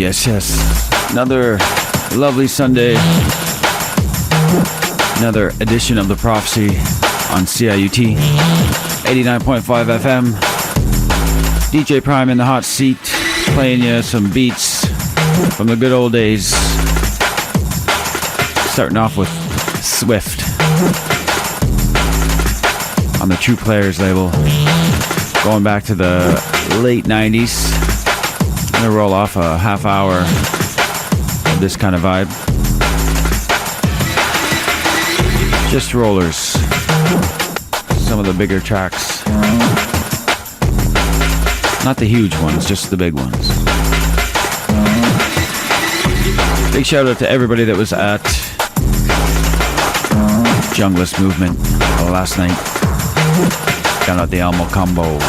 Yes, yes. Another lovely Sunday. Another edition of The Prophecy on CIUT 89.5 FM. DJ Prime in the hot seat, playing you some beats from the good old days. Starting off with Swift on the True Players label. Going back to the late 90s. I'm gonna roll off a half hour of this kind of vibe. Just rollers. Some of the bigger tracks. Not the huge ones, just the big ones. Big shout out to everybody that was at Junglist Movement last night. Down at the Almo Combo.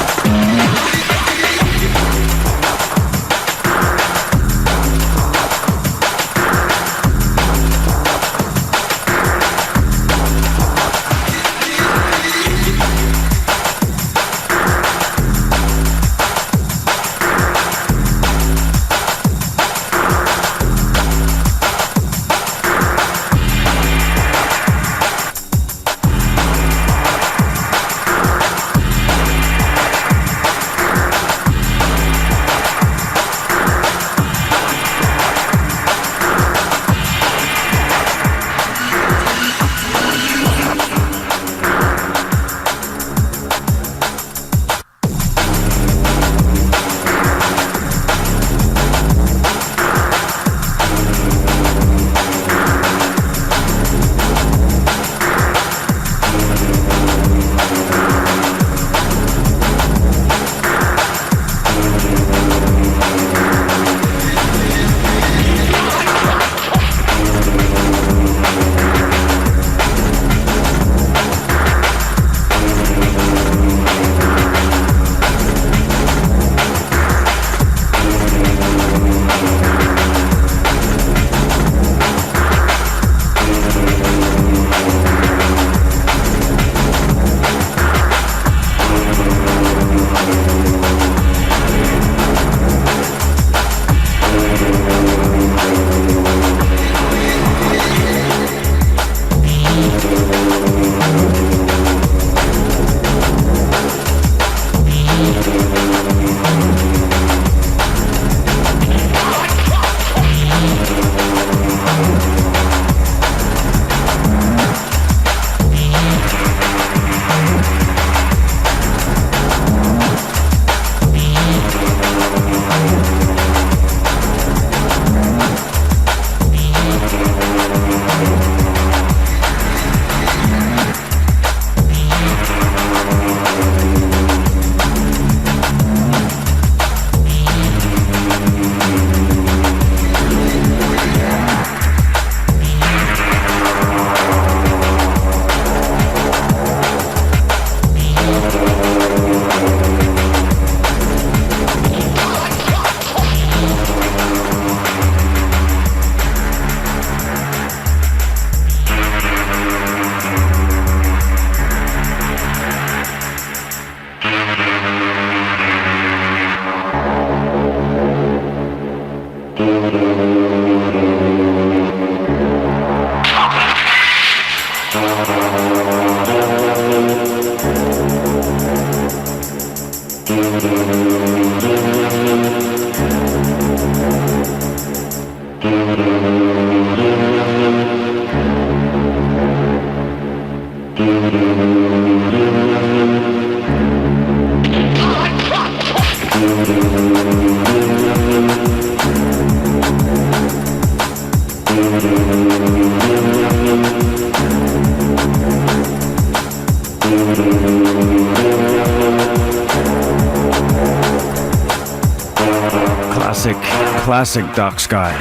Classic Dark Sky.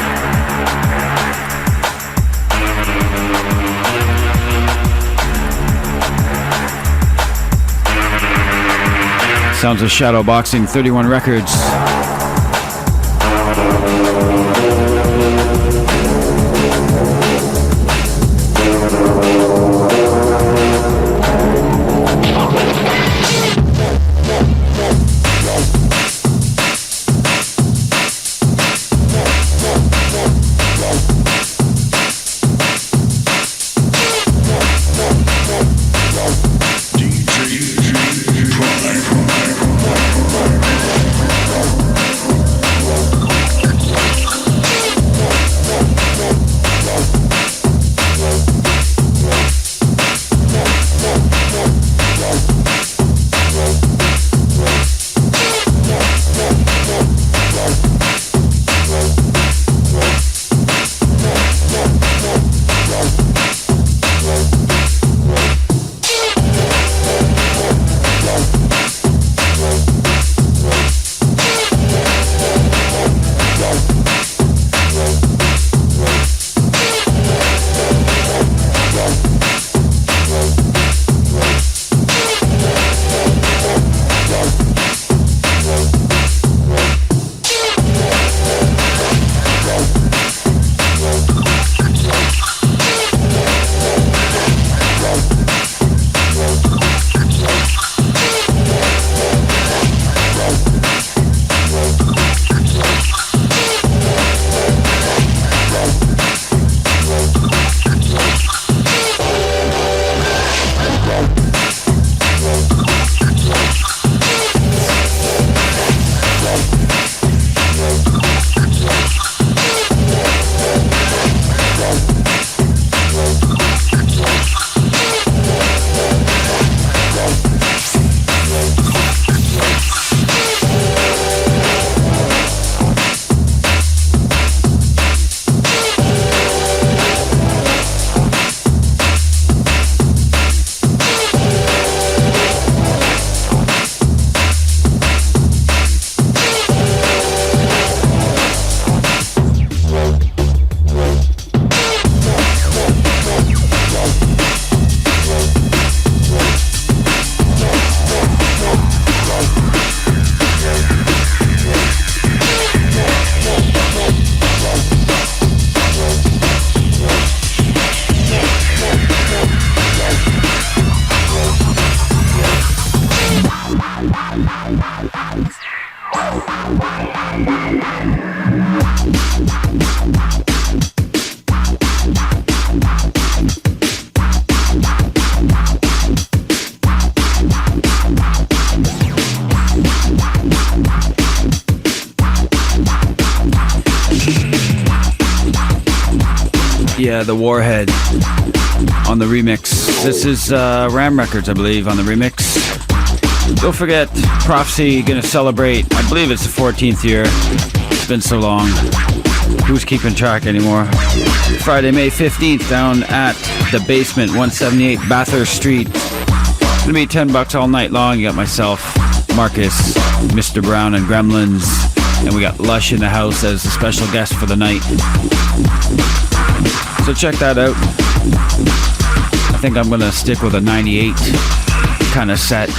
Sounds of Shadowboxing, 31 Records. Yeah, the Warhead on the remix. This is Ram Records, I believe, on the remix. Don't forget, Prophecy gonna celebrate, I believe it's the 14th year. It's been so long. Who's keeping track anymore? Friday, May 15th, down at the Basement, 178 Bathurst Street. It's gonna be $10 all night long. You got myself, Marcus, Mr. Brown, and Gremlins. And we got Lush in the house as a special guest for the night. So check that out. I think I'm gonna stick with a 98 kind of set.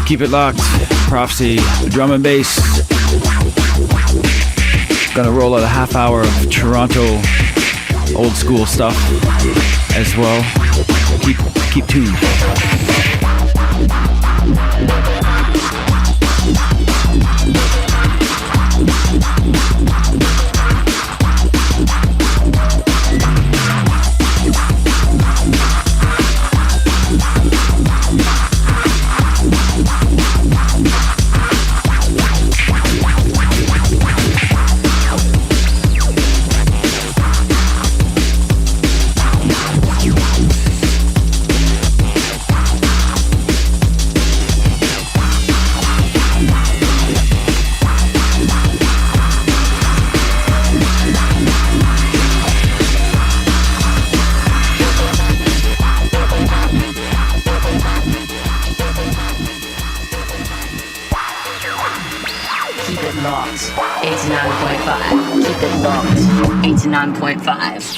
Keep it locked. Prophecy, drum and bass. Gonna roll out a half hour of Toronto old school stuff as well. Keep tuned.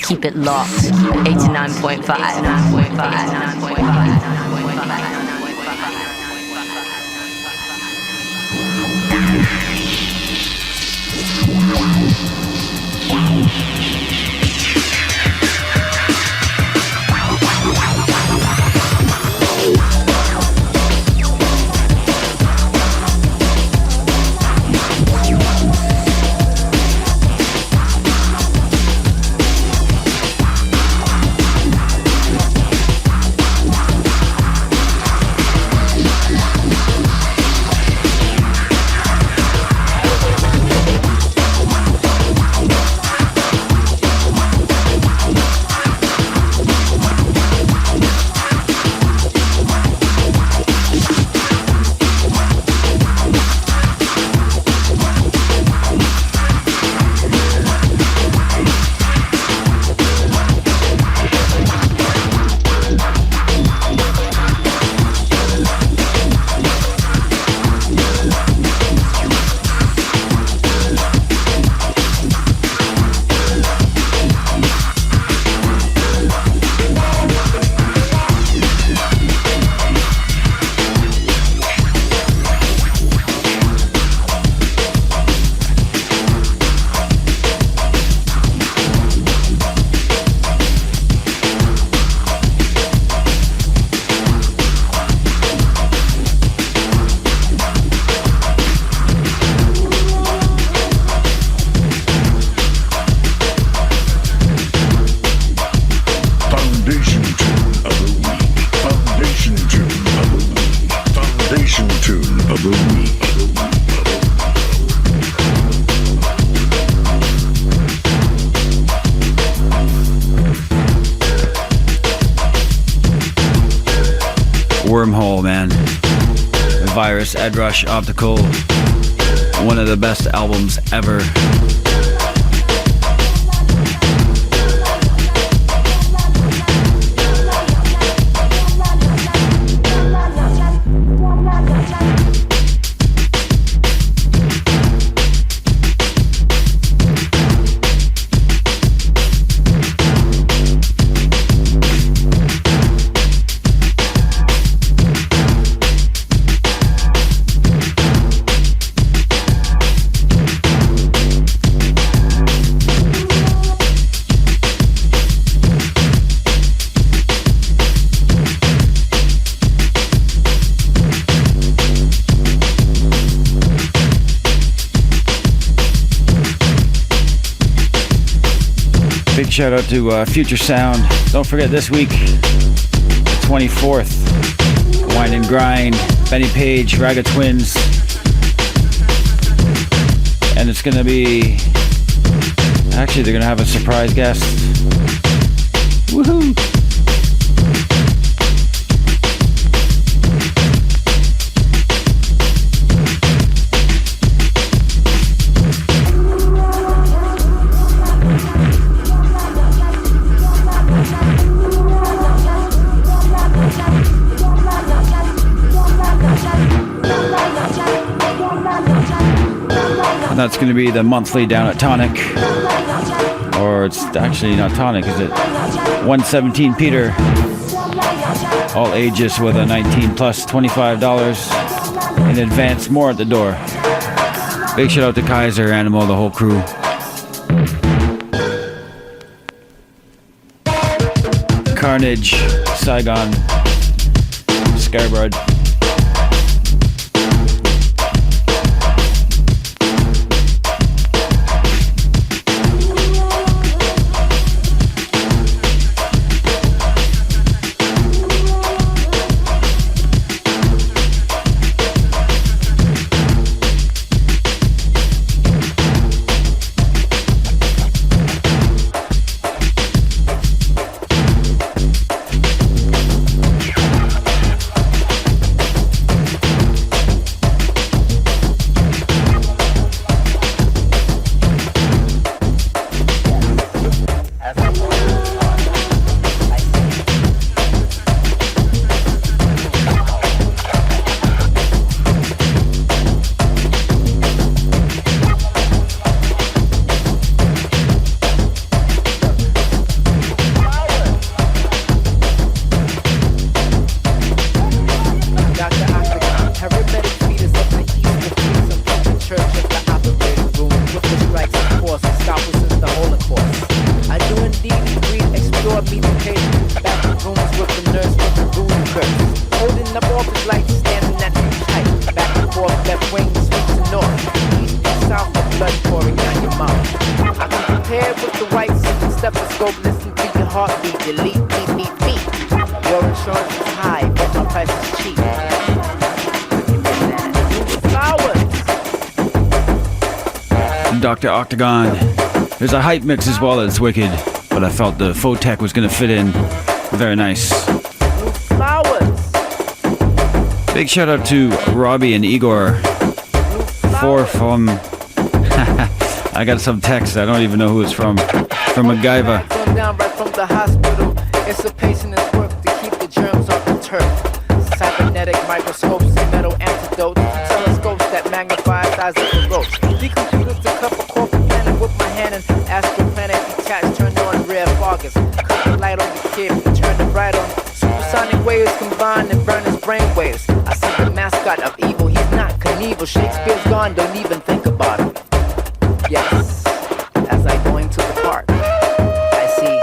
Keep it locked. 89.5. 89.5. Wormhole, man. Virus, Ed Rush, Optical. One of the best albums ever. shout out to Future Sound. Don't forget this week, the 24th, Wine and Grind, Benny Page, Raga Twins. And it's gonna be, actually they're gonna have a surprise guest. Woohoo! And that's going to be the monthly down at Tonic. Or it's actually not Tonic, is it? 117 Peter. All ages with a 19 plus, $25 in advance, more at the door. Big shout out to Kaiser, Animal, the whole crew. Carnage, Saigon, Scarborough. Dr. Octagon. There's a hype mix as well that's wicked, but I felt the Photech was going to fit in very nice. Big shout out to Robbie and Igor. From I got some text, I don't even know who it's from MacGyver. It's a patient that's work to keep the germs off the turf. Cybernetic microscopes and metal antidotes. Telescopes that magnify the size of the ropes. Decomputers to cup a corporate planet with my hand and astral planet detached, turned on rare foggers. Cut the light on the kid, turn the bright on. Supersonic waves combine and burn his brain waves. I see the mascot of evil, he's not Knievel. Shakespeare's gone, don't even think about him. Yes, as I go into the park, I see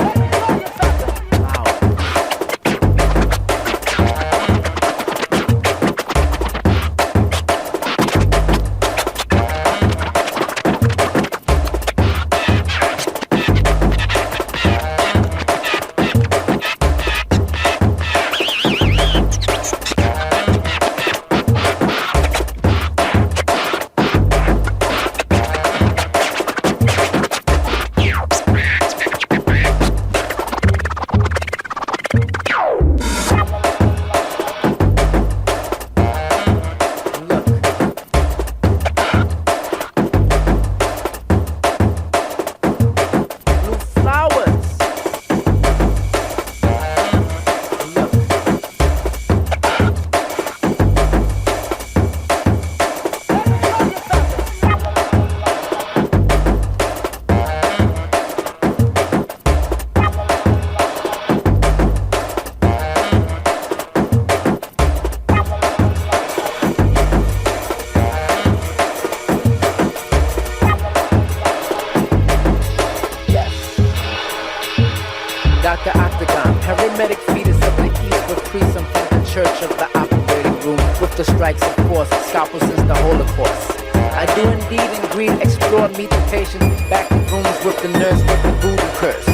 Dr. Octagon, paramedic fetus of the east with priests from the church of the operating room. With the strikes, of course, scalpel since the Holocaust. I do indeed and greed, explore, meet the patient, back to rooms with the nurse with the voodoo curse.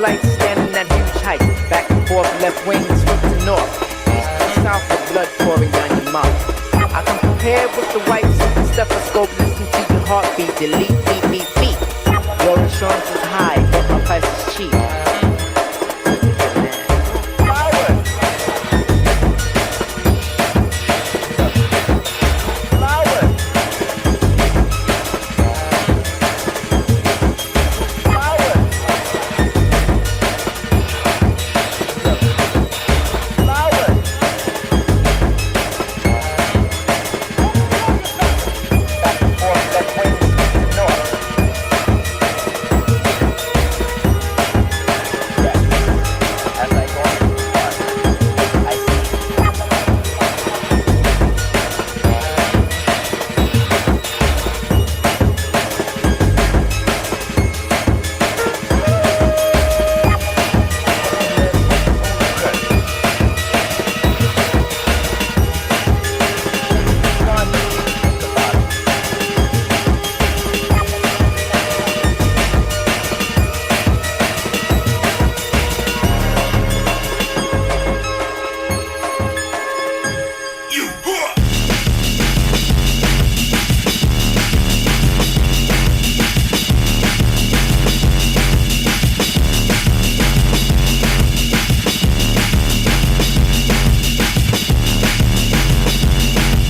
flight, standing at huge height. Back and forth, left wing, sweep to north. East to south, with blood pouring down your mouth. I can compare with the white stethoscope, listen to your heartbeat, delete, beat, beat, beat. Your insurance is high, but my price is cheap.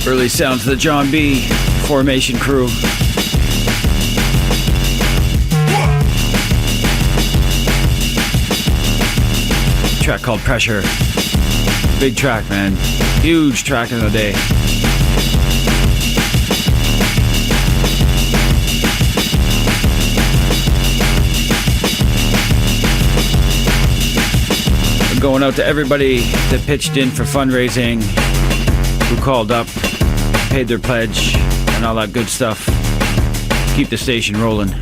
Early sounds of the John B. Formation crew. Track called Pressure. Big track, man. Huge track in the day. Going out to everybody that pitched in for fundraising, who called up, paid their pledge, and all that good stuff. Keep the station rolling.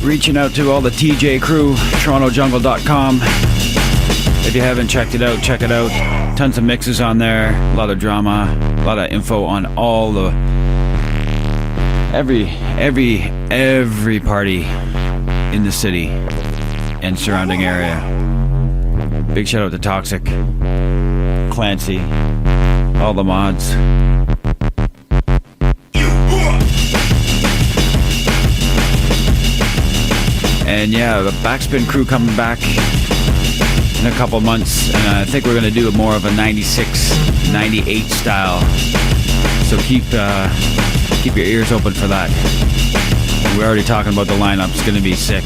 Reaching out to all the TJ crew, TorontoJungle.com. If you haven't checked it out, check it out. Tons of mixes on there, a lot of drama, a lot of info on all the every party in the city and surrounding area. Big shout out to Toxic, Clancy, all the mods. And yeah, the Backspin crew coming back in a couple months, and I think we're gonna do more of a 96, 98 style. So keep your ears open for that. We're already talking about the lineup. It's gonna be sick.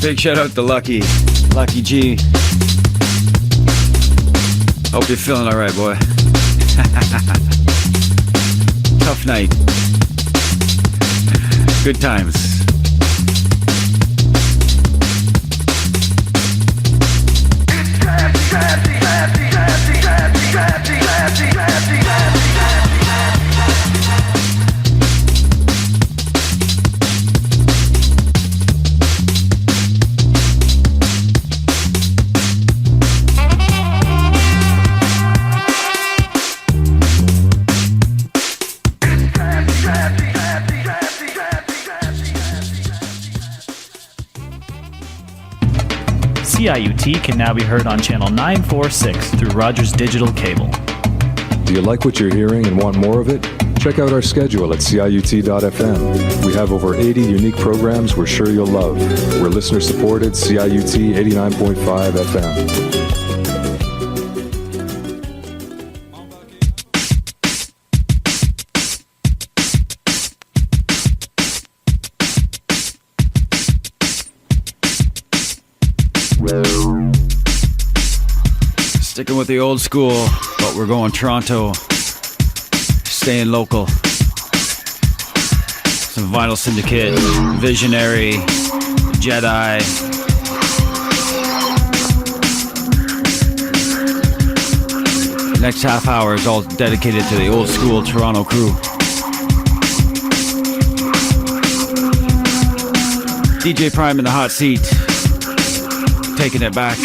Big shout out to Lucky G. Hope you're feeling alright, boy. Tough night. Good times. CIUT can now be heard on channel 946 through Rogers Digital Cable. Do you like what you're hearing and want more of it? Check out our schedule at CIUT.FM. We have over 80 unique programs we're sure you'll love. We're listener-supported CIUT 89.5 FM. Sticking with the old school, but we're going Toronto. Staying local. Some Vinyl Syndicate, Visionary, Jedi. Next half hour is all dedicated to the old school Toronto crew. DJ Prime in the hot seat, taking it back.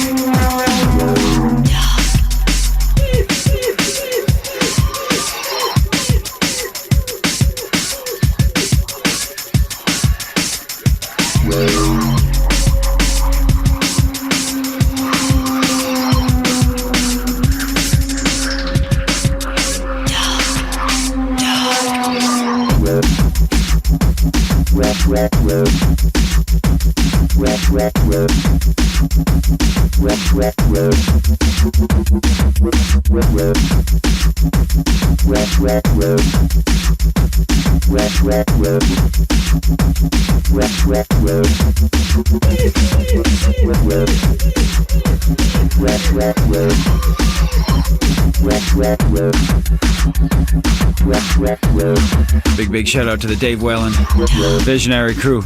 Big shout out to the Dave Whalen Visionary crew.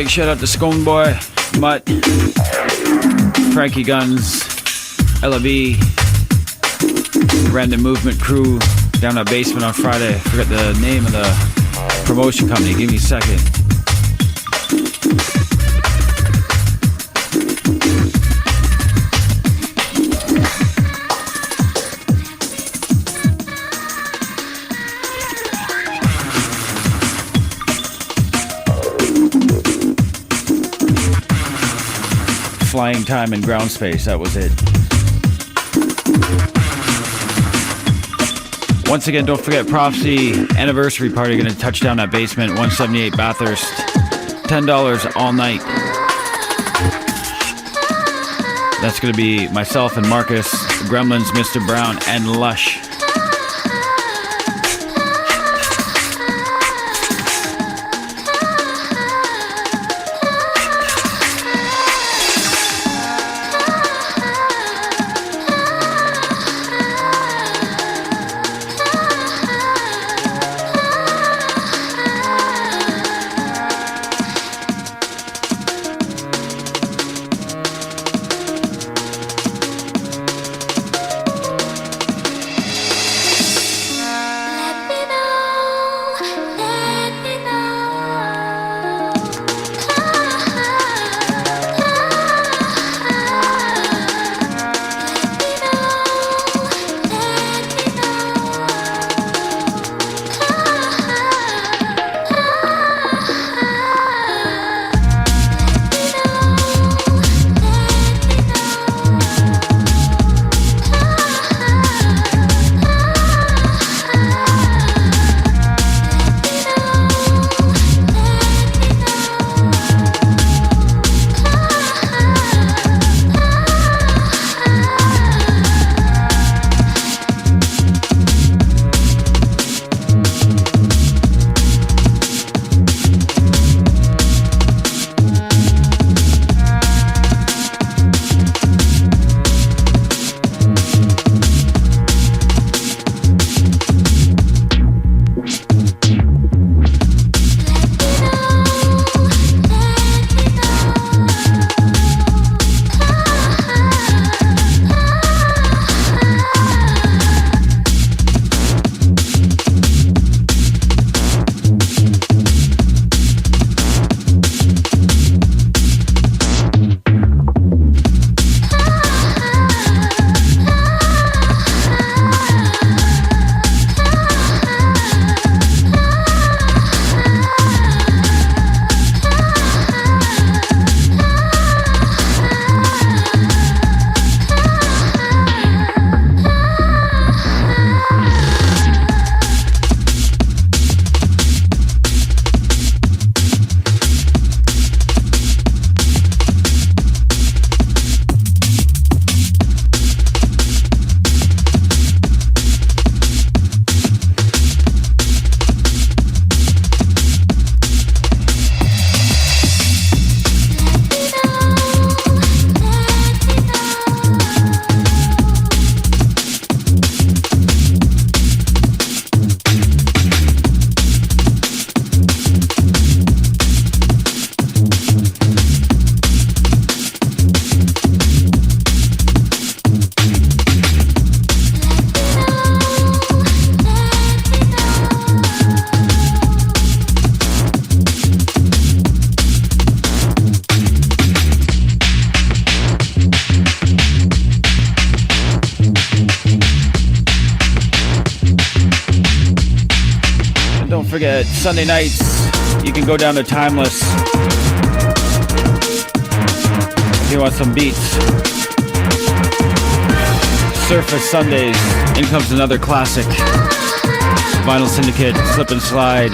big shout out to Scone Boy, Mutt, Frankie Guns, Ella B, Random Movement Crew down at Basement on Friday. I forgot the name of the promotion company. Give me a second. Flying Time and Ground Space, that was it. Once again, don't forget Prophecy anniversary party, gonna touch down at Basement 178 Bathurst. $10 all night. That's gonna be myself and Marcus, Gremlins, Mr. Brown, and Lush. Forget Sunday nights, you can go down to Timeless if you want some beats. Surface Sundays, in comes another classic. Vinyl Syndicate, Slip and Slide.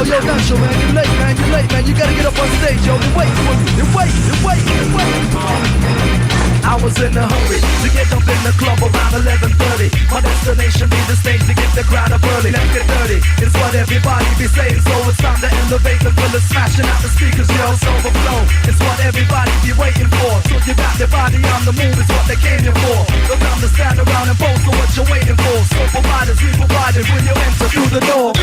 yo, Nacho, man, you're late, man, you gotta get up on stage, yo, you wait. I was in a hurry to get up in the club around 11:30. My destination be the stage to get the crowd up early. Let's get dirty, it's what everybody be saying. So it's time to elevate them till it's smashing out the speakers, yo, it's overflow. It's what everybody be waiting for. So you got their body on the move, it's what they came here for. No time to stand around and pose for what you're waiting for. So providers, we provided when you enter through the door.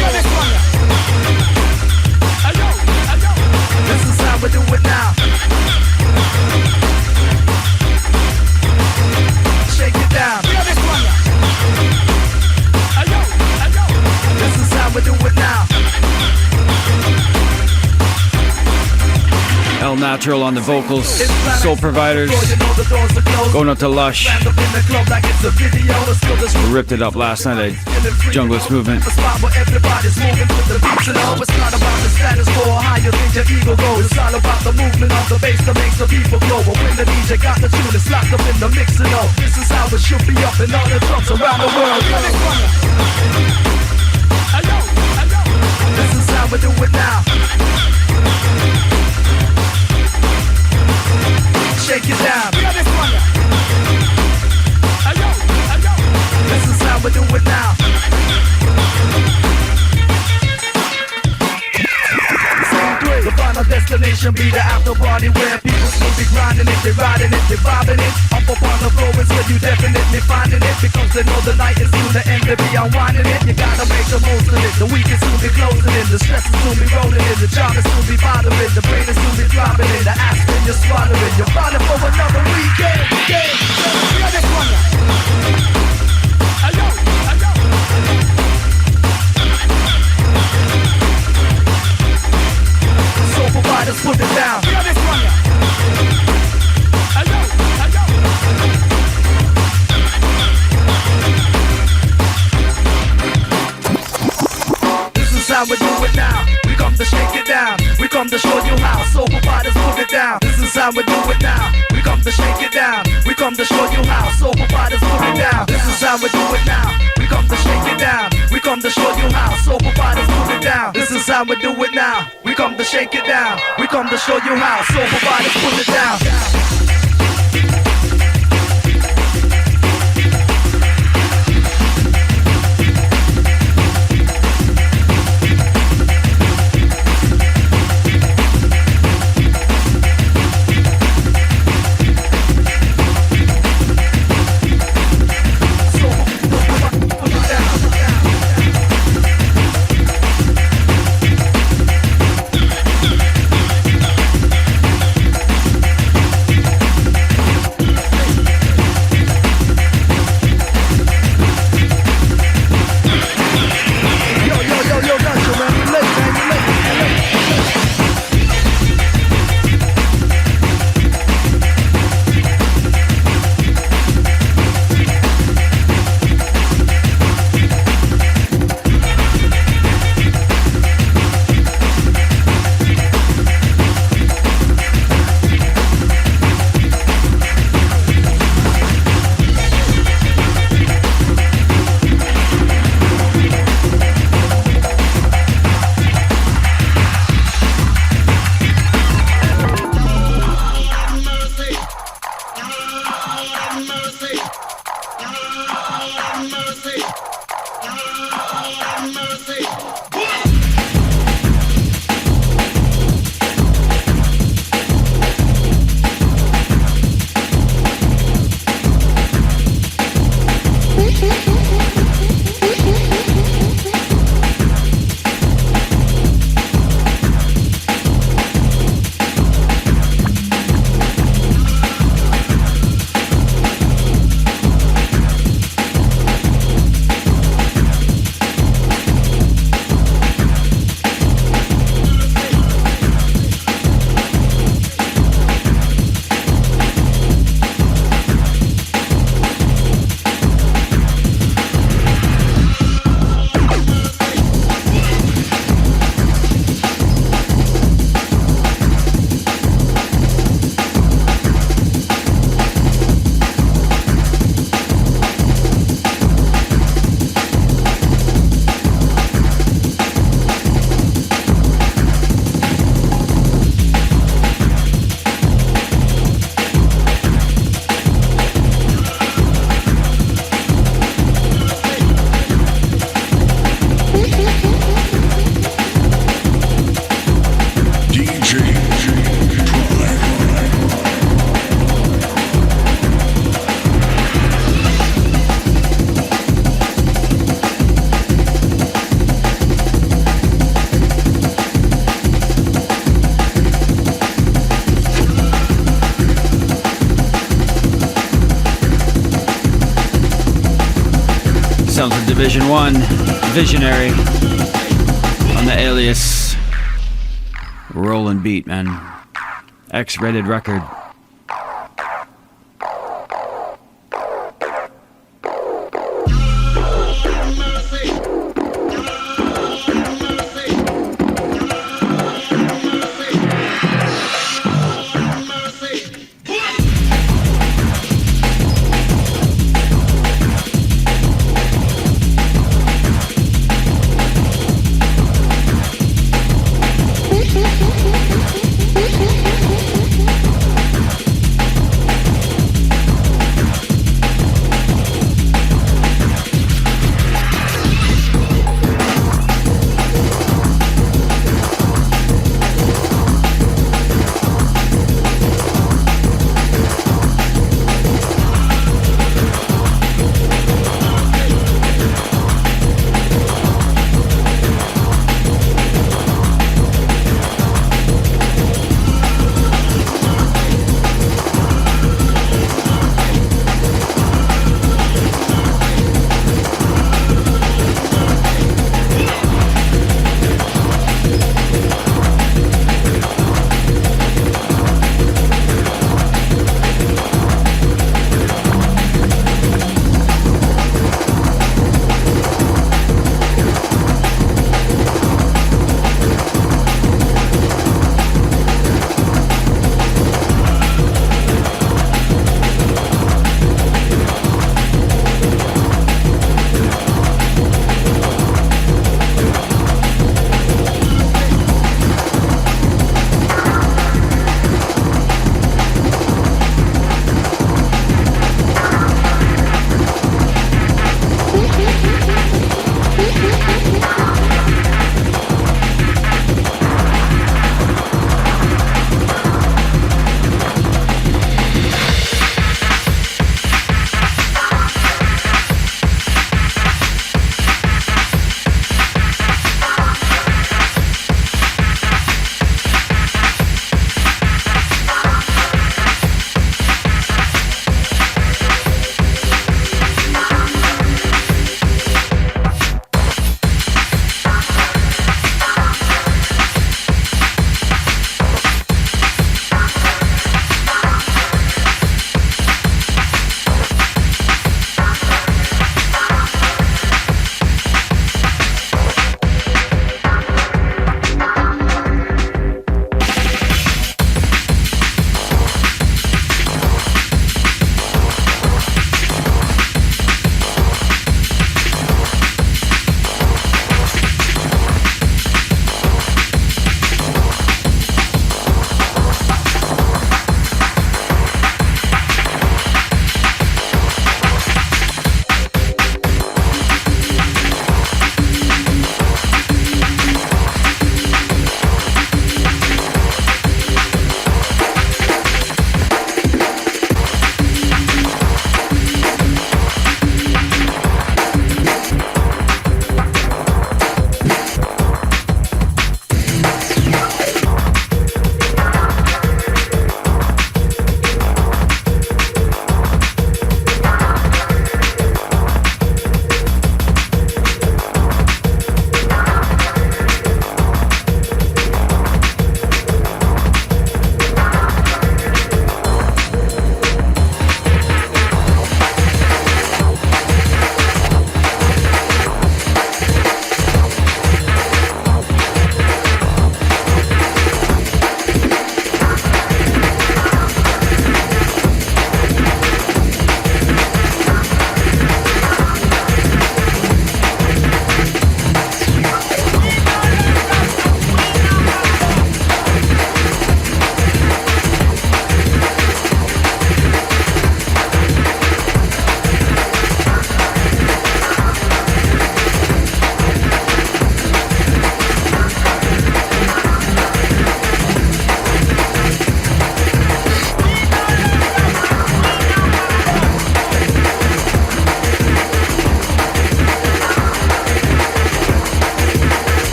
This is how we do it now. Shake it down. This is how we do it now. El Natural on the vocals, Soul Providers, going out to Lush. We ripped it up last night at Junglist Movement. It's not about the status quo or how you think your ego goes. It's all about the movement of the bass that makes the people glow. But when the DJ got the tune, it's locked up in the mix and all. This is how it should be up in all the drums around the world. This is how we do it now. Shake it down. This is how we do it now. The final destination be the after party where people still be grinding it, they riding it, they vibing it. Up on the floor is where you definitely finding it, because they know the night is soon to end, they be unwinding it. You gotta make the most of it. The week is soon be closing in, the stress is soon be rolling in, the job is soon be bothering, the brain is soon be throbbing in, the aspirin you're swallowing, you're running for another weekend. Soul providers, put it down. This is how we do it now. We come to shake it down. We come to show you how. Soul providers, put it down. This is how we do it now. We come to shake it down. We come to show you how. Soul providers, put it down. This is how we do it now. We come to shake it down. We come to show you how. Soul providers, put it down. This is how we do it now. We come to shake it down. We come to show you how. Soul providers, put it down. Division 1, Visionary, on the Alias Rollin' Beat, man. X-rated record.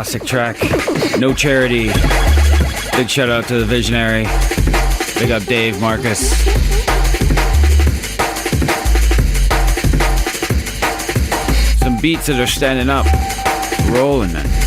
classic track, No Charity. Big shout out to the Visionary. Big up Dave, Marcus. Some beats that are standing up, rolling, man.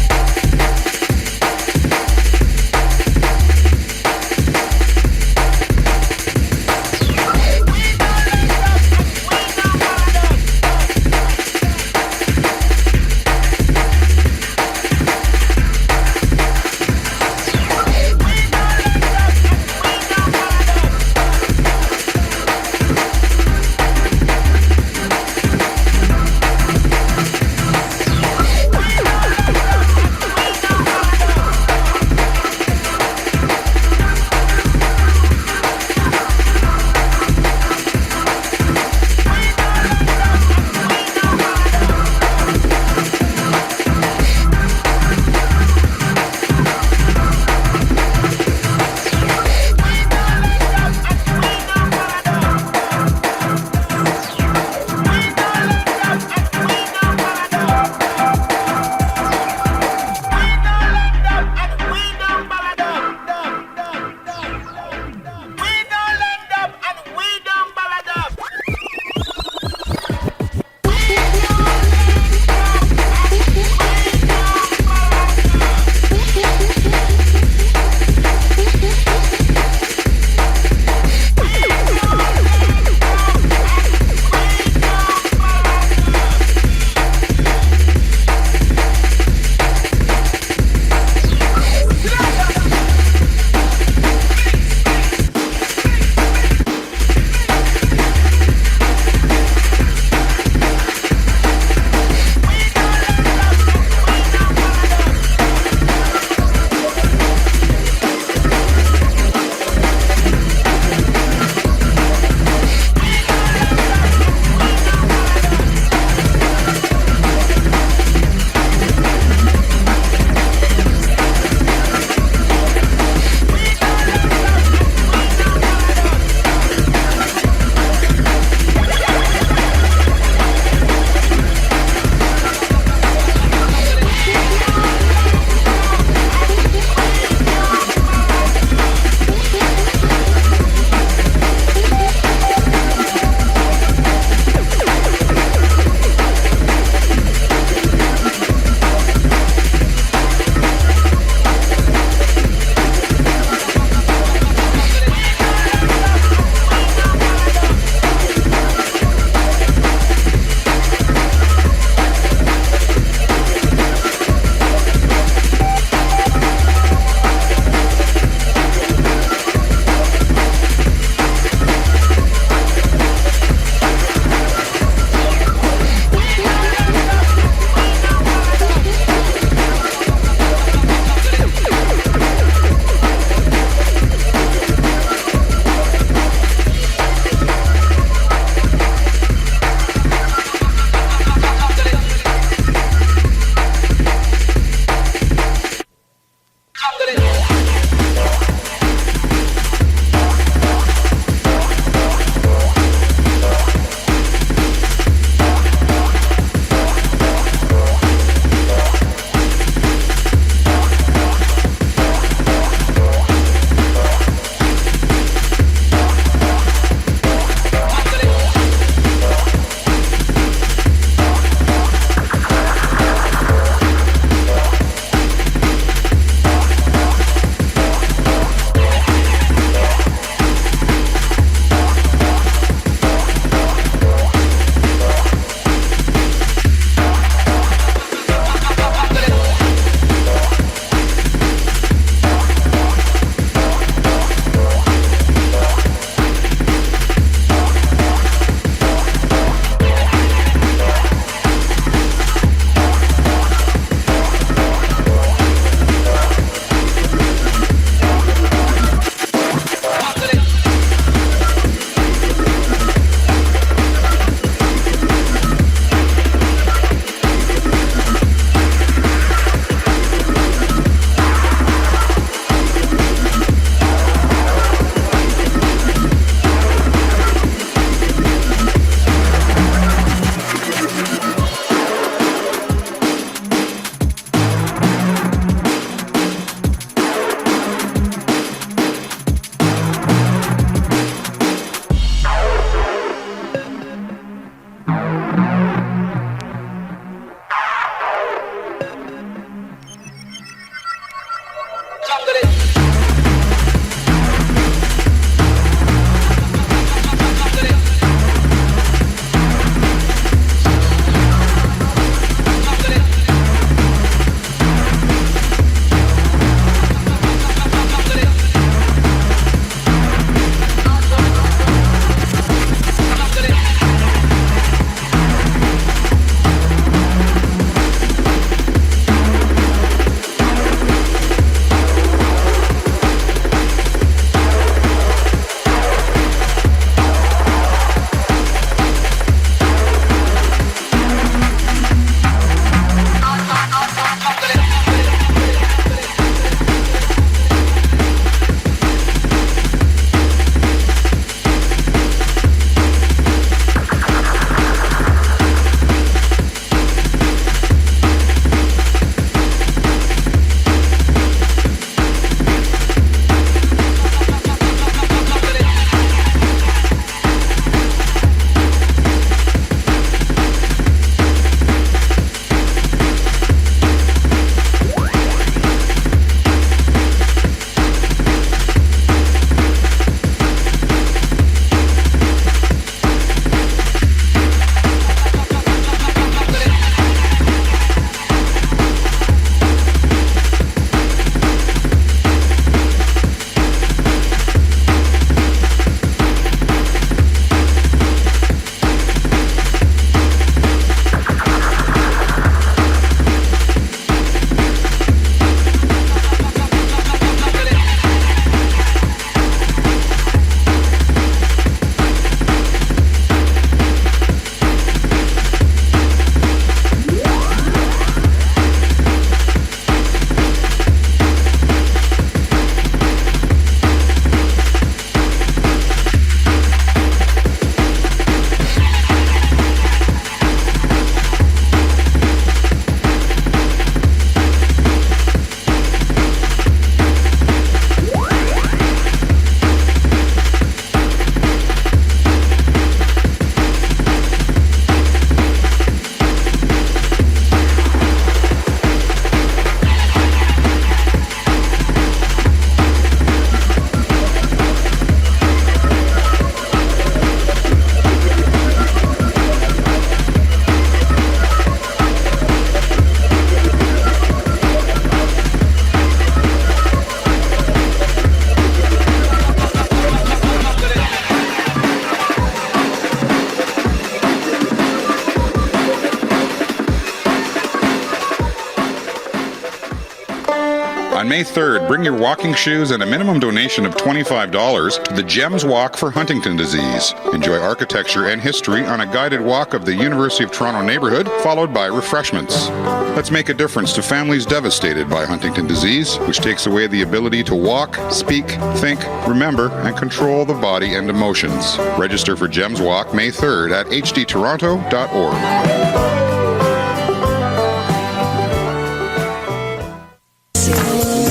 On May 3rd, bring your walking shoes and a minimum donation of $25 to the GEMS Walk for Huntington Disease. Enjoy architecture and history on a guided walk of the University of Toronto neighborhood, followed by refreshments. Let's make a difference to families devastated by Huntington disease, which takes away the ability to walk, speak, think, remember, and control the body and emotions. Register for GEMS Walk May 3rd at hdtoronto.org.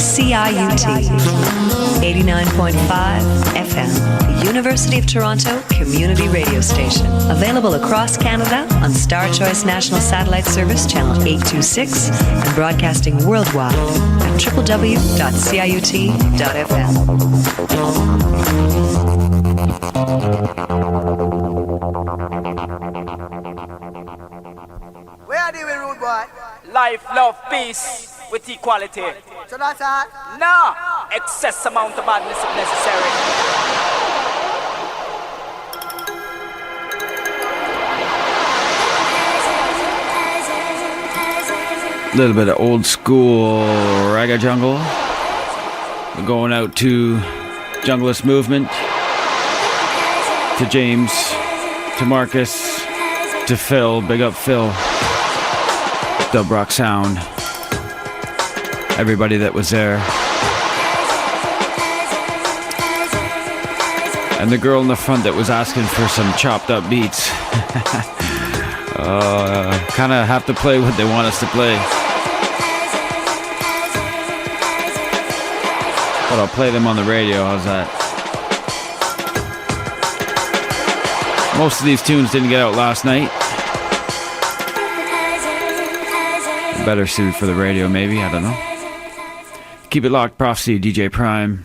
CIUT 89.5 FM, the University of Toronto Community Radio Station. Available across Canada on Star Choice National Satellite Service Channel 826 and broadcasting worldwide at www.ciut.fm. Where are you, rude boy? Life, love, peace with equality. So that's all? No! Excess amount of badness if necessary. A little bit of old school Ragga Jungle. We're going out to Junglist Movement, to James, to Marcus, to Phil. Big up Phil. Dub Rock Sound. Everybody that was there. And the girl in the front that was asking for some chopped up beats. Kind of have to play what they want us to play. But I'll play them on the radio, how's that? Most of these tunes didn't get out last night. Better suited for the radio, maybe, I don't know. Keep it locked, Prophecy, DJ Prime.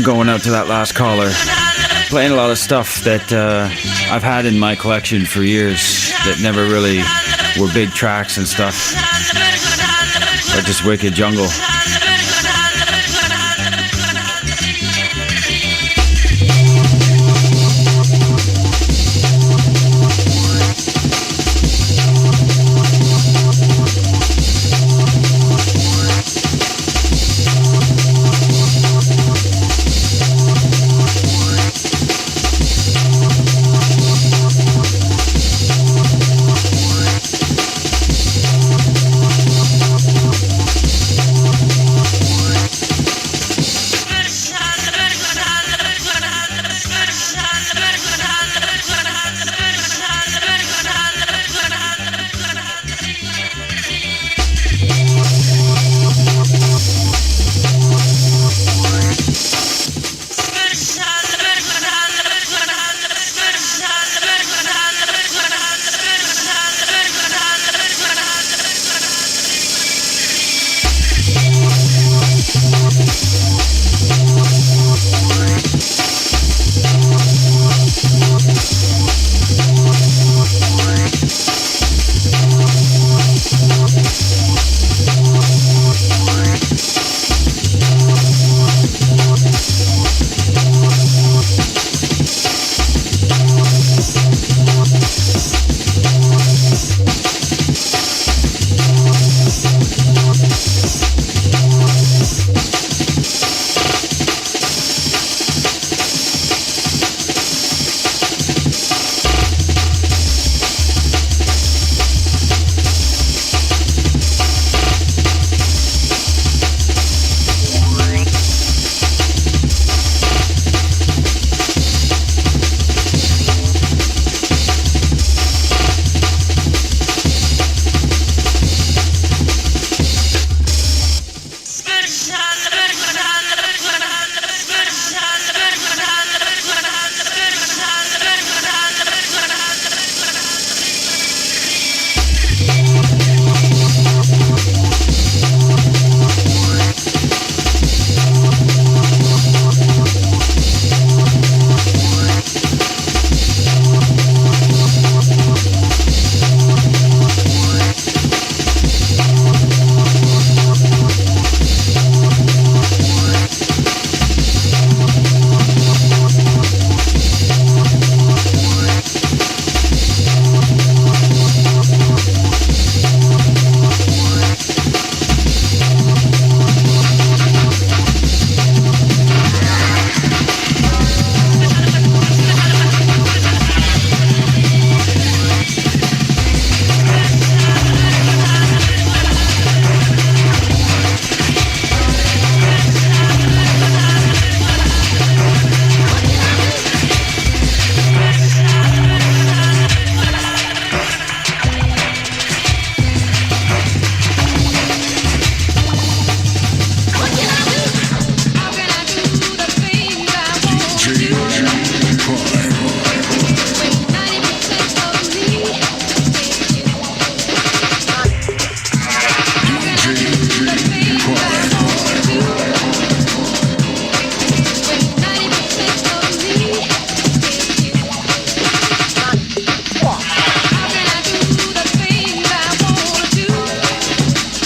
Going out to that last caller. Playing a lot of stuff that I've had in my collection for years that never really were big tracks and stuff. But just wicked jungle.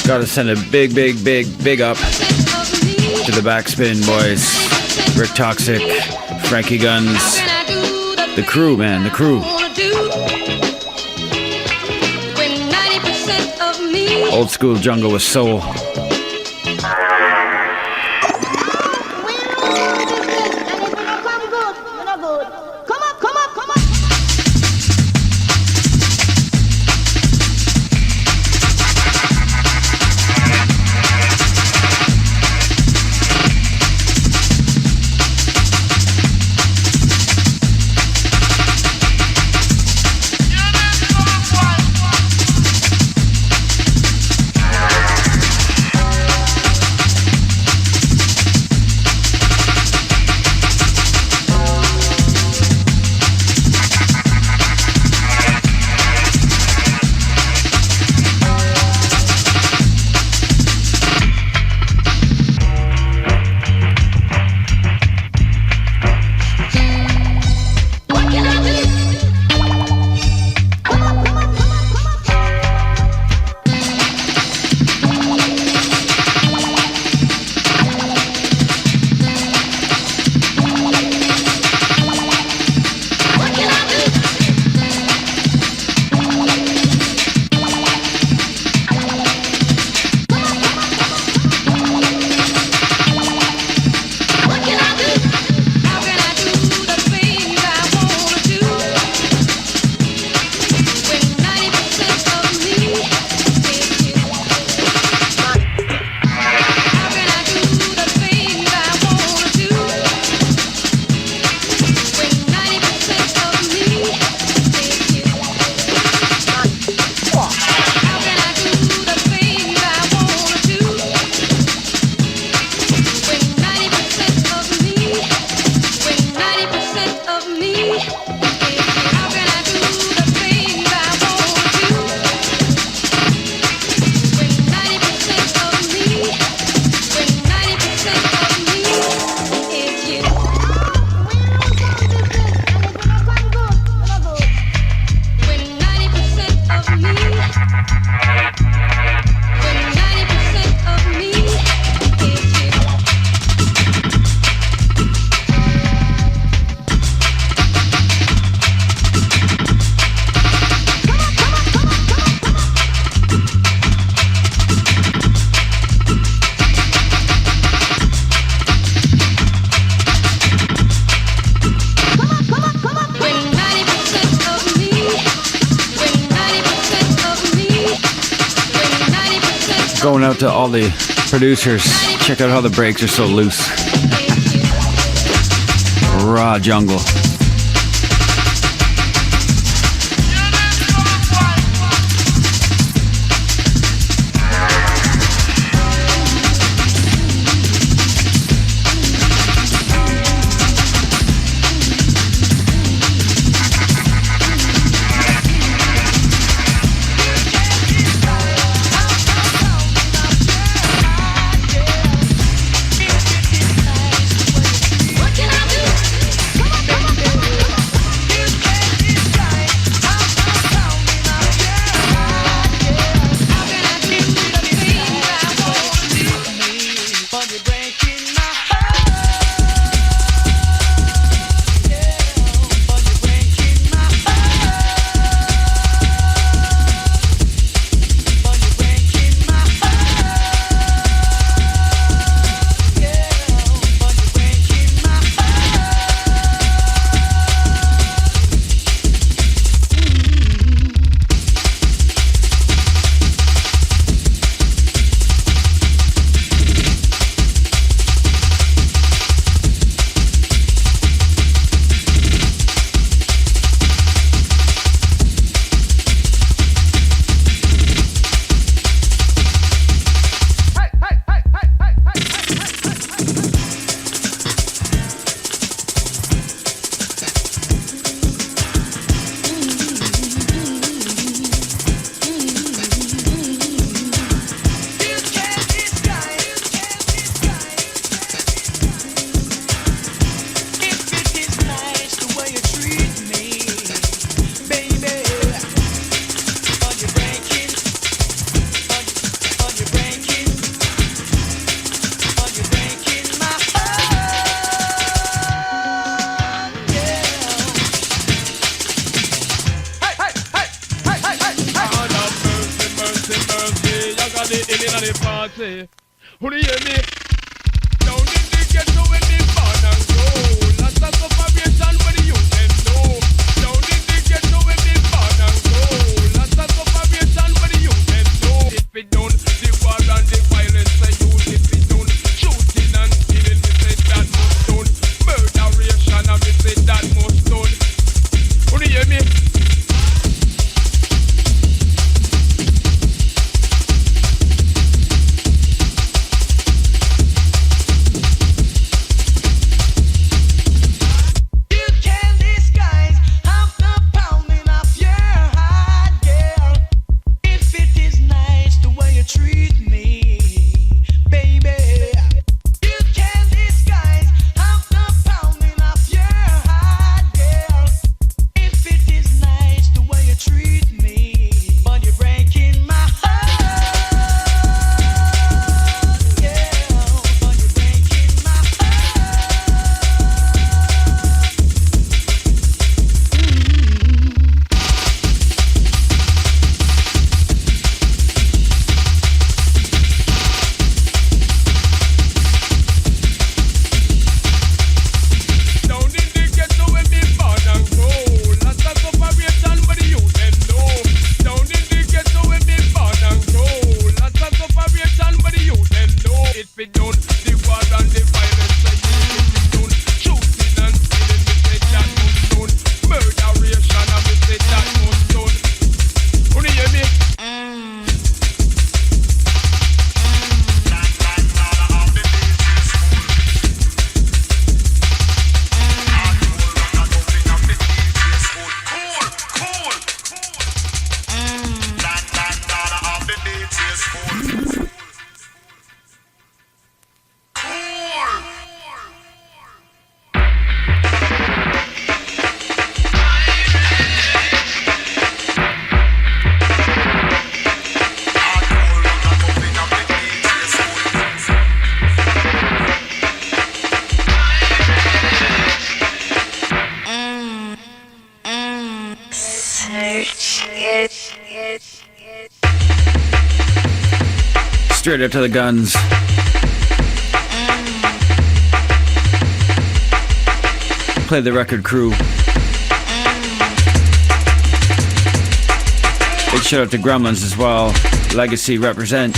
Gotta send a big up to the Backspin boys. Rick Toxic, Frankie Guns, the crew, man, the crew. Old school jungle with soul. Going out to all the producers. Check out how the breaks are so loose. Raw jungle. in the party. Who do you hear me? Down in the ghetto when they born and grow. Lots of separation where the youth them know. Down in the ghetto when they born and grow. Lots of separation where the youth them know. If it don't, the war and the violence they use. If it don't, shooting and killing, me say that must done. Murderation and me say that must done. Who do you hear me? Straight up to the guns. Play the record crew. Big shout out to Gremlins as well. Legacy represent.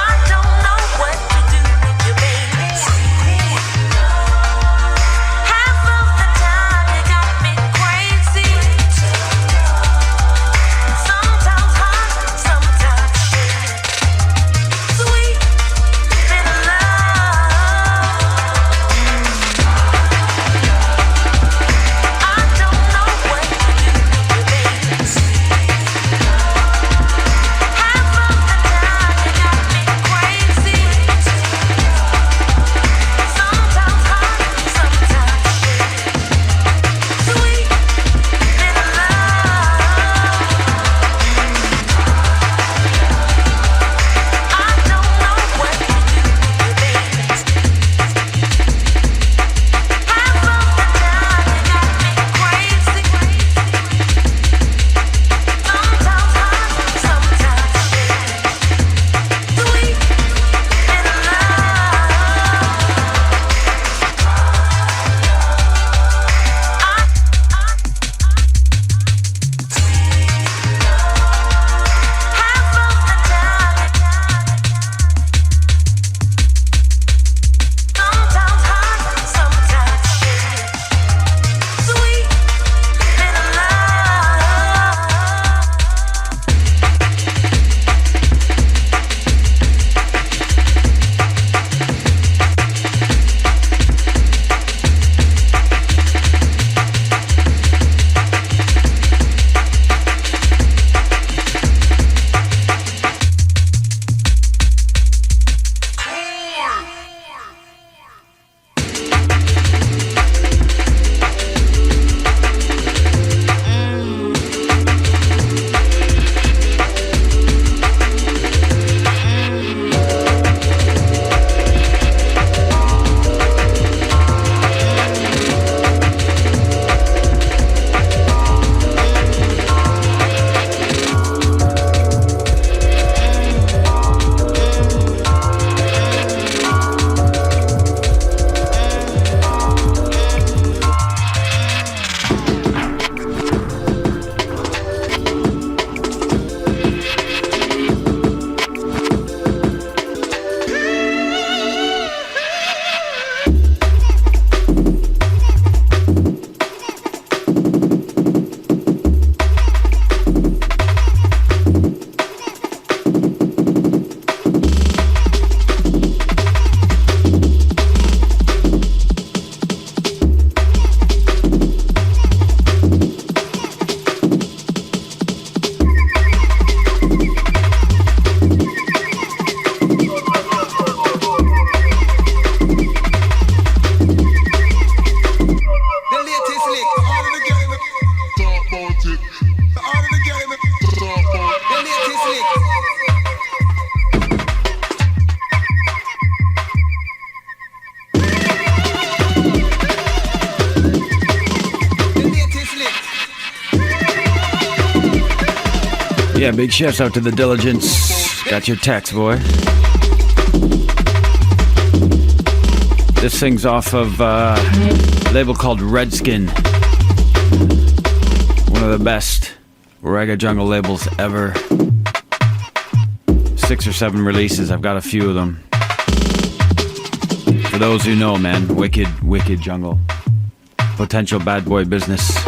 I don't know what to do. Yeah, big shouts out to the Diligence. Got your text, boy. This thing's off of a label called Redskin. One of the best reggae jungle labels ever. 6 or 7 releases, I've got a few of them. For those who know, man, wicked jungle. Potential bad boy business.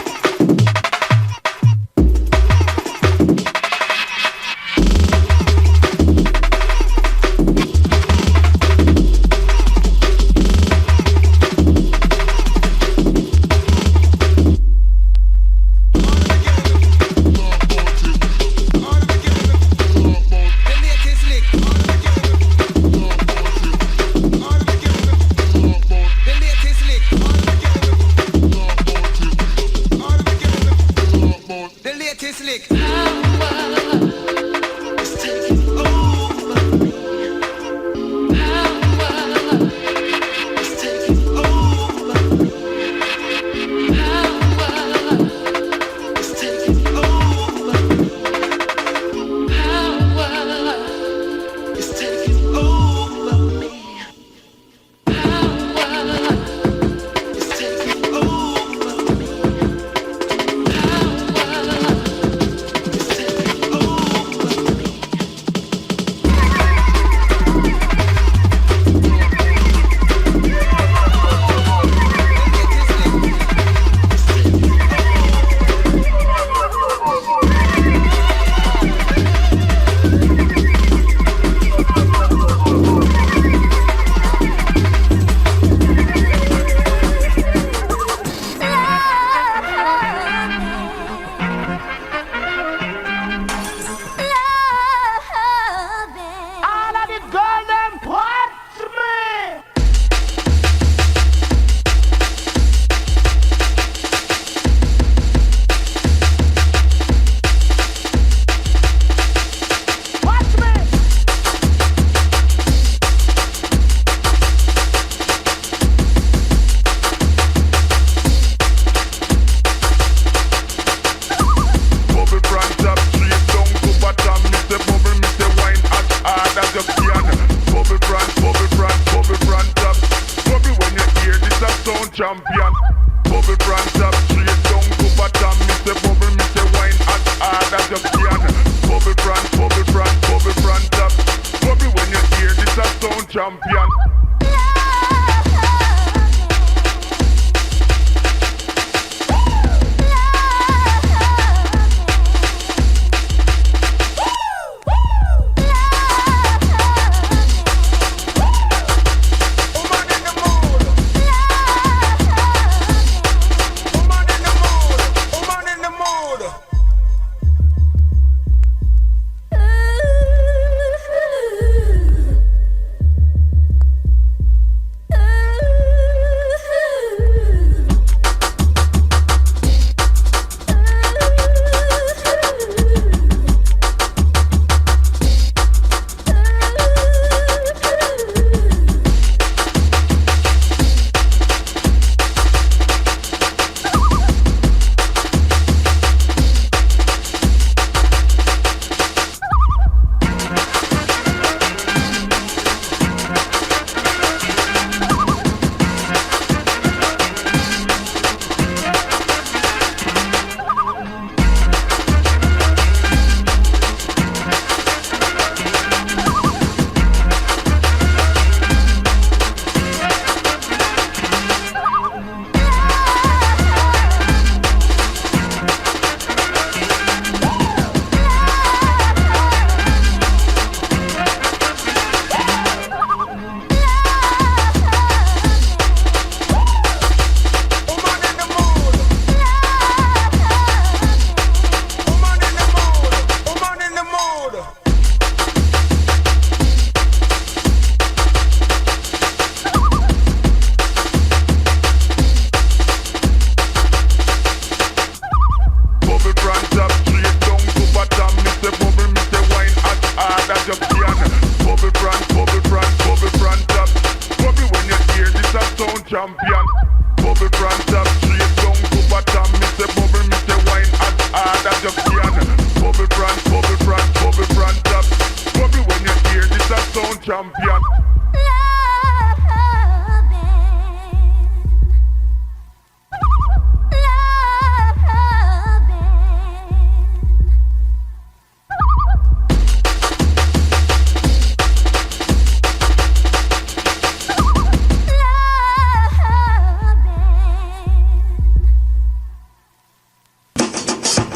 champion.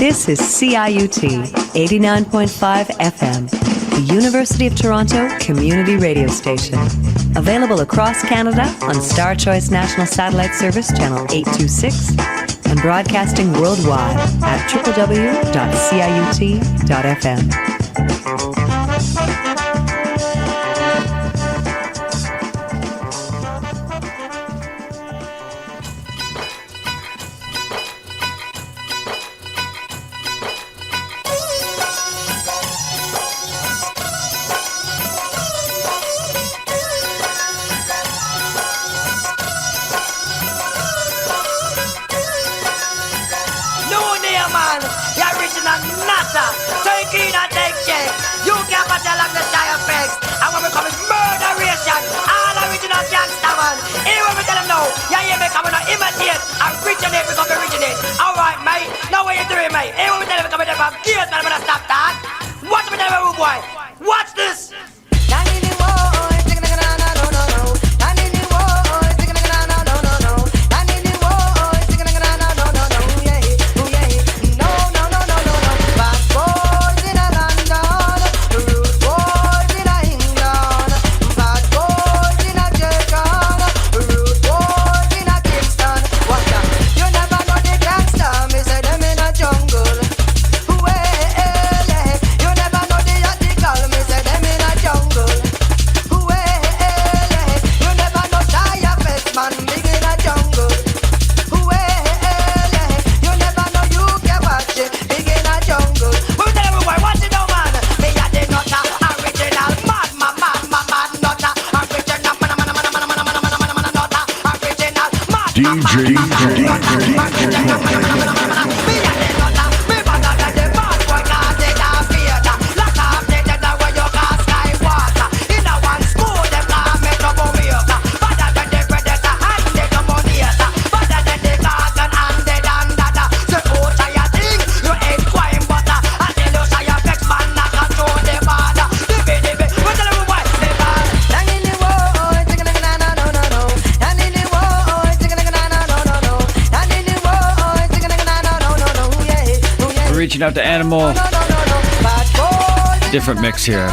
This is CIUT 89.5 FM, the University of Toronto Community Radio Station. Available across Canada on Star Choice National Satellite Service Channel 826 and broadcasting worldwide at www.ciut.fm. Reaching out to Animal. Different mix here.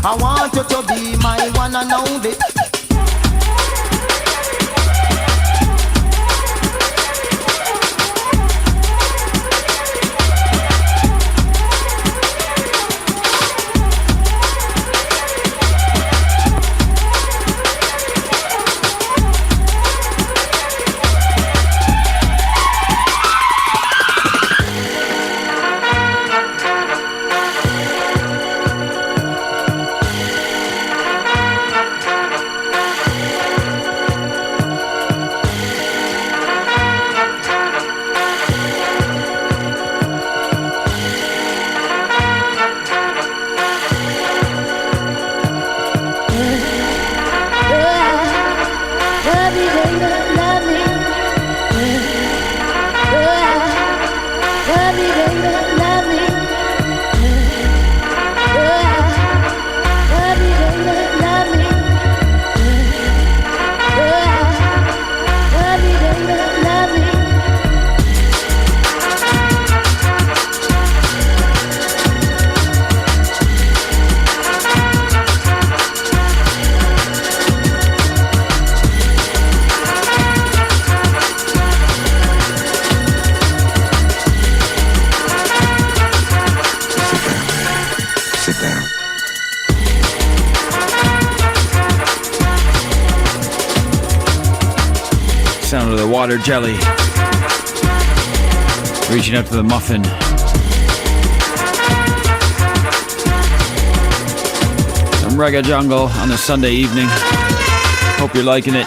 I want you to be my one and only. of the water jelly. Reaching out to the muffin. Some reggae jungle on a Sunday evening. Hope you're liking it.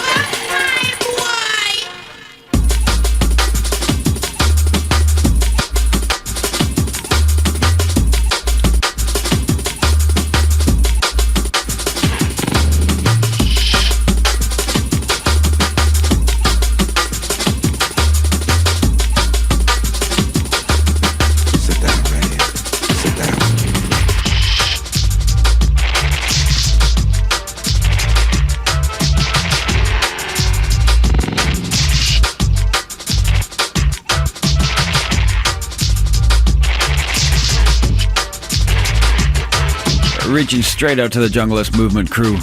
Reaching straight out to the Junglist Movement crew.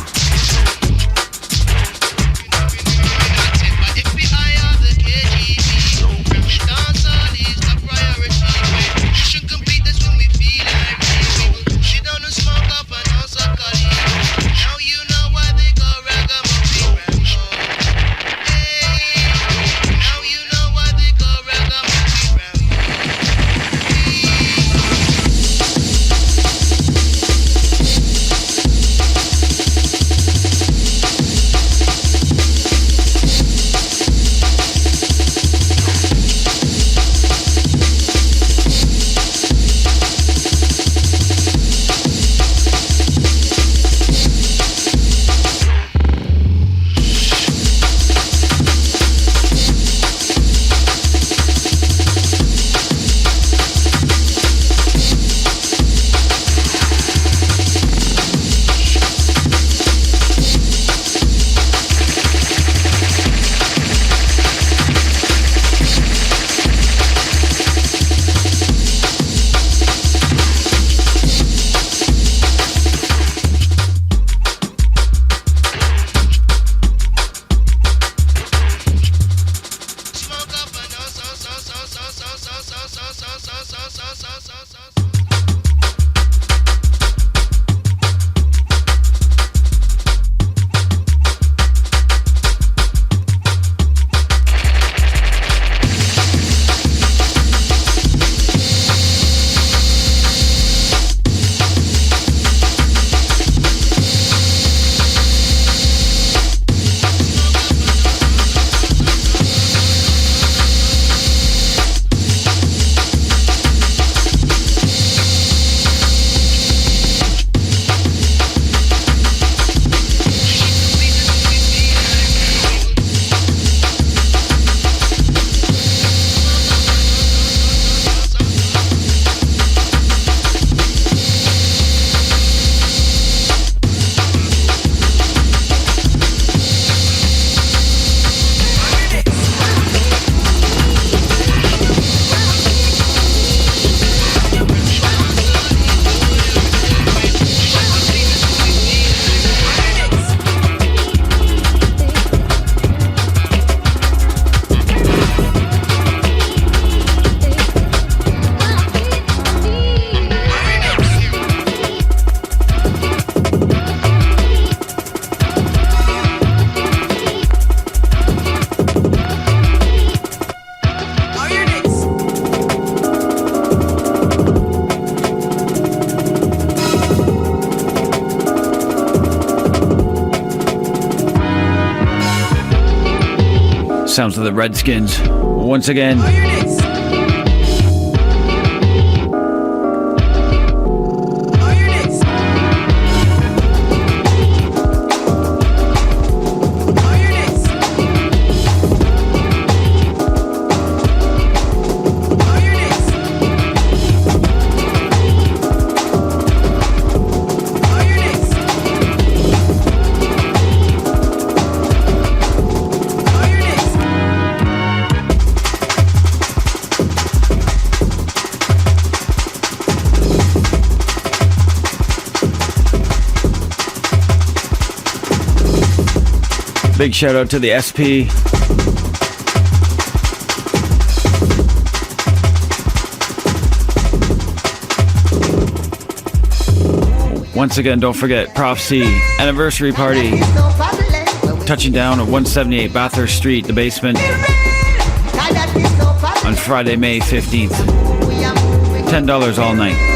Sounds of the Redskins once again. Big shout out to the SP. Once again, don't forget Prophecy anniversary party. touching down at 178 Bathurst Street, the basement, on Friday, May 15th. $10 all night.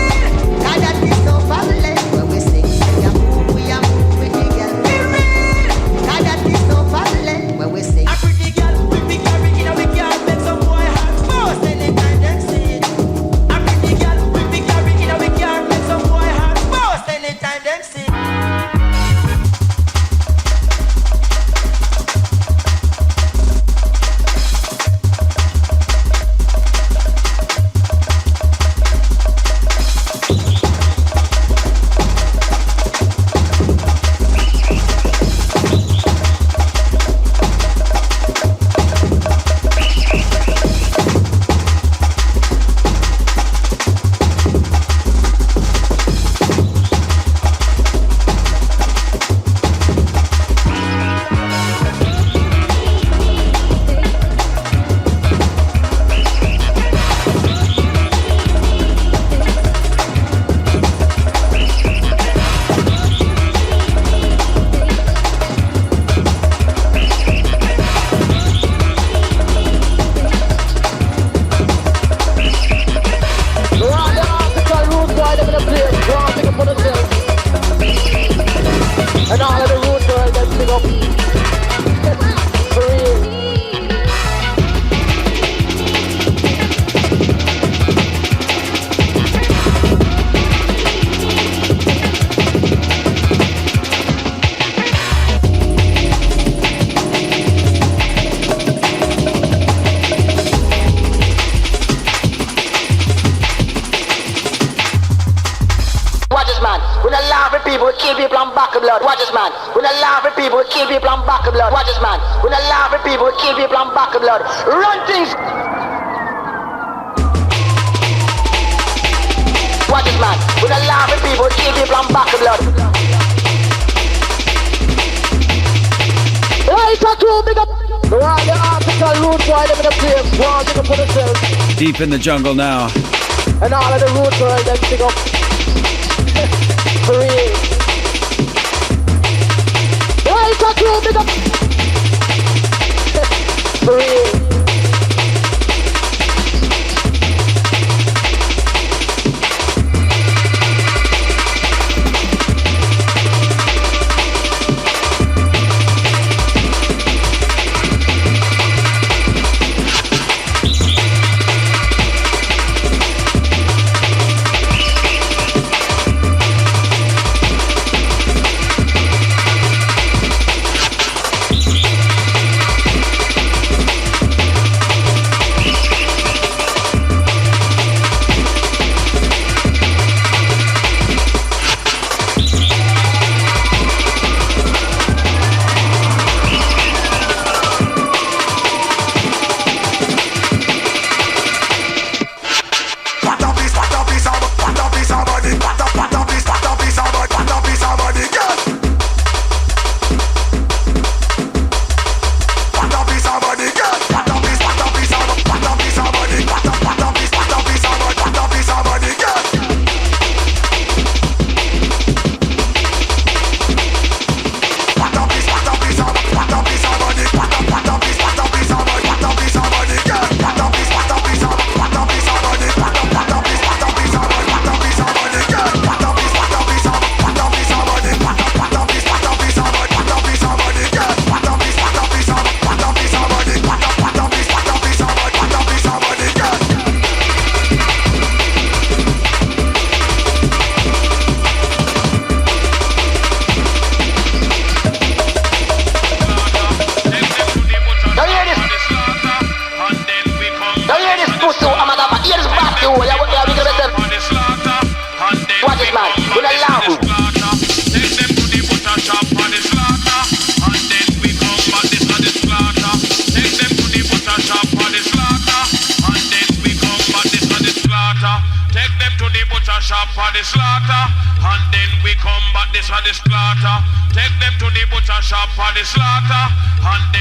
Deep in the jungle now. And all of the road girls them pick up. For real. Right back room, big up. For real.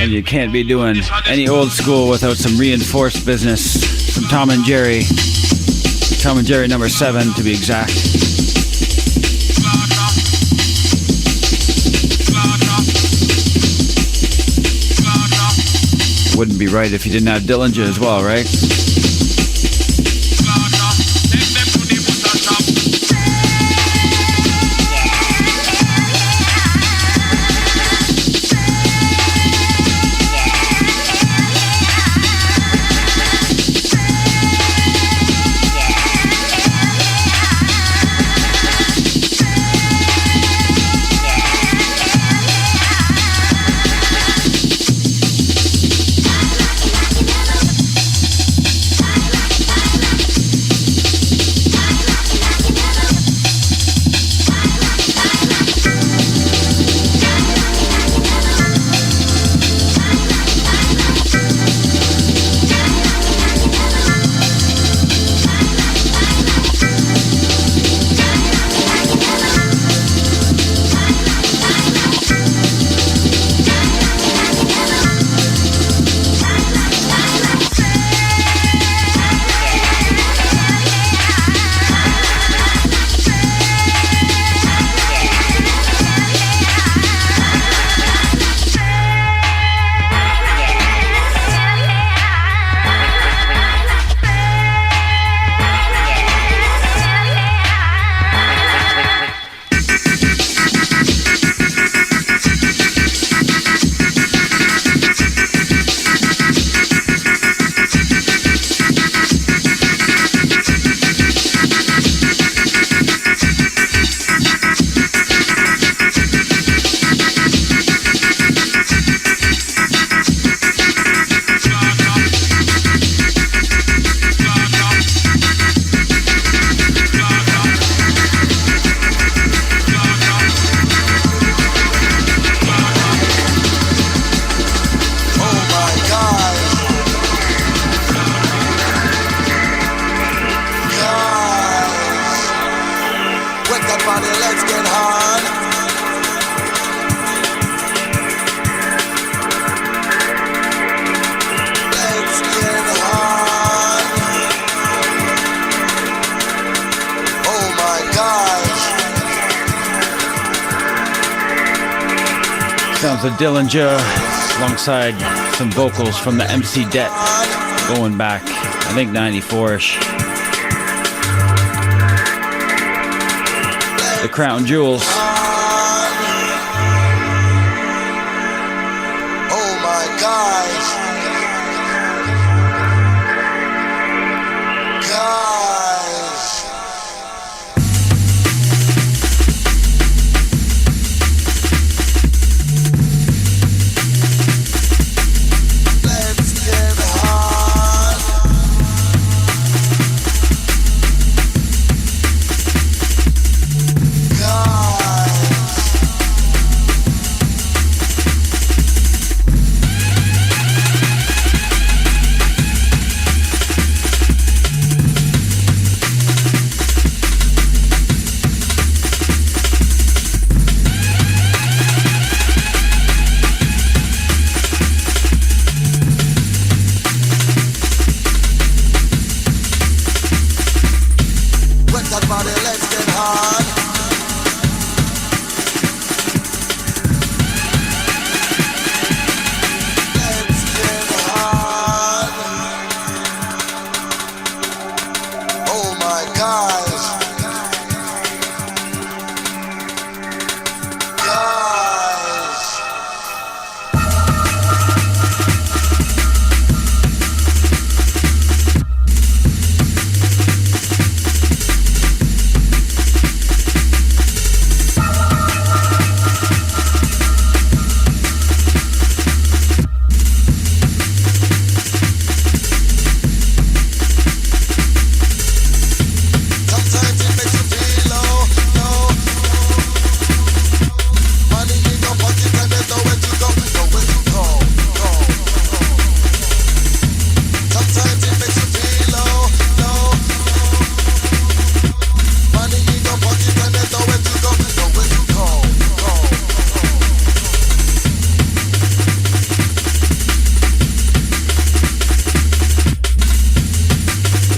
And you can't be doing any old school without some reinforced business. Some Tom and Jerry. Tom and Jerry number 7 to be exact. Wouldn't be right if you didn't have Dillinger as well, right? Sounds of Dillinger alongside some vocals from the MC Det going back, I think 94-ish. The Crown Jewels. Oh my gosh.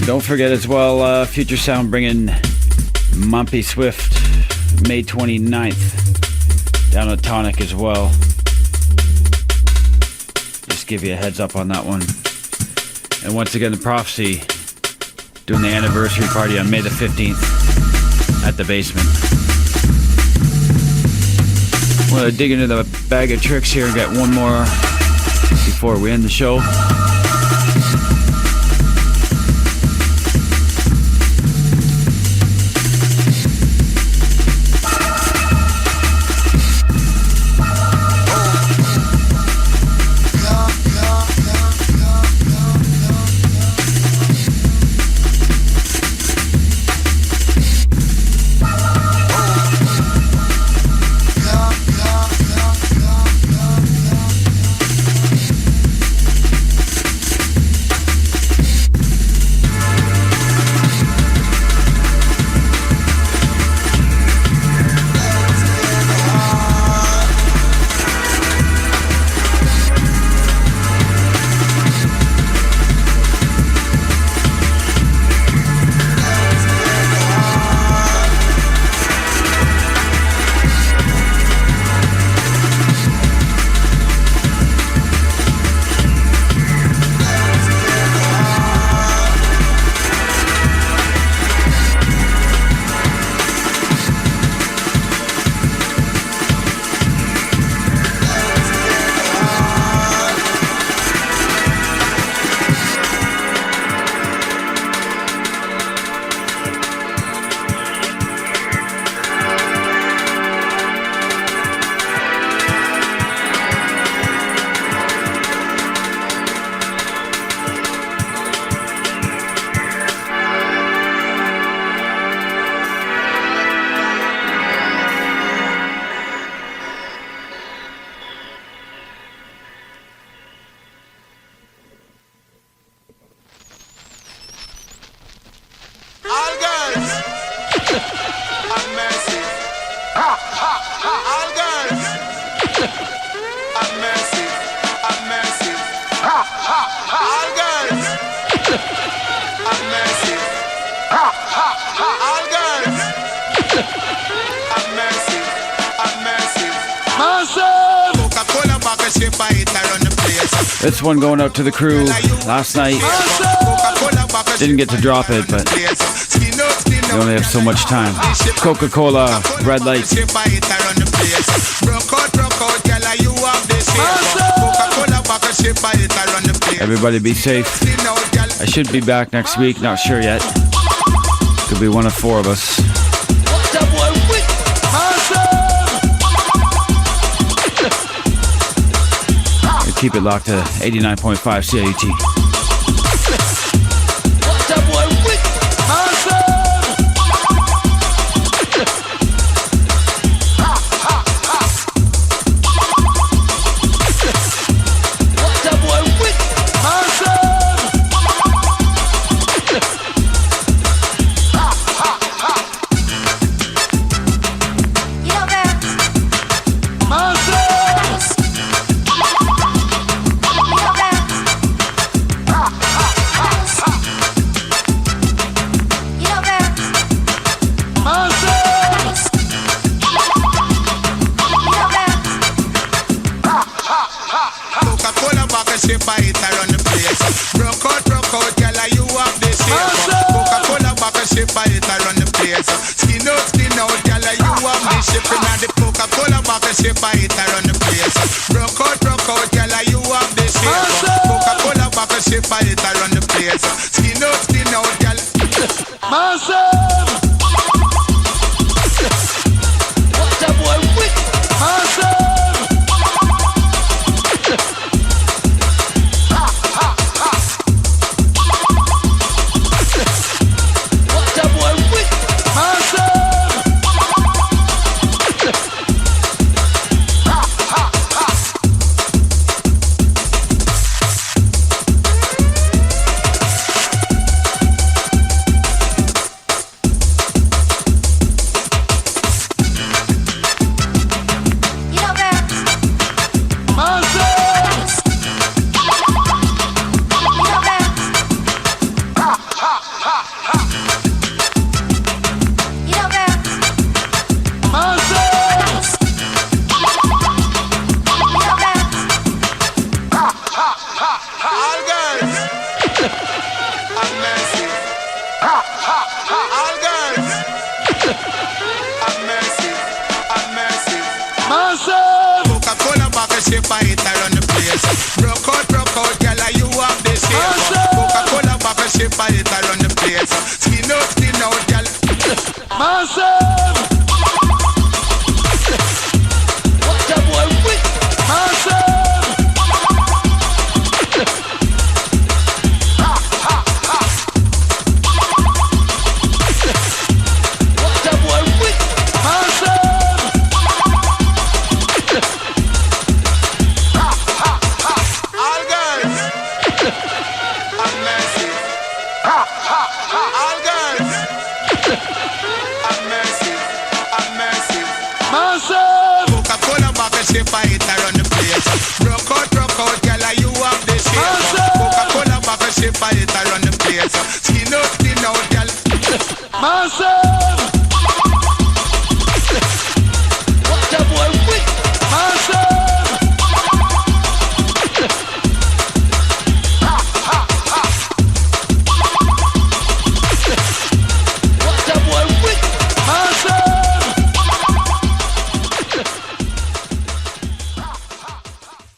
Don't forget as well, Future Sound bringing Mumpy Swift May 29th down at Tonic as well. Just give you a heads up on that one. And once again, the Prophecy doing the anniversary party on May the 15th at the basement. I'm gonna dig into the bag of tricks here and get one more before we end the show. This one going out to the crew last night. Didn't get to drop it, but we only have so much time. Coca-Cola, Red Light. Everybody be safe. I should be back next week, not sure yet. Could be one of four of us. Keep it locked to 89.5 CIUT. shape it around the place. Rock out, girl, you have the shape. Coca-Cola bottle shape it around the place. Skin out, girl. Massive!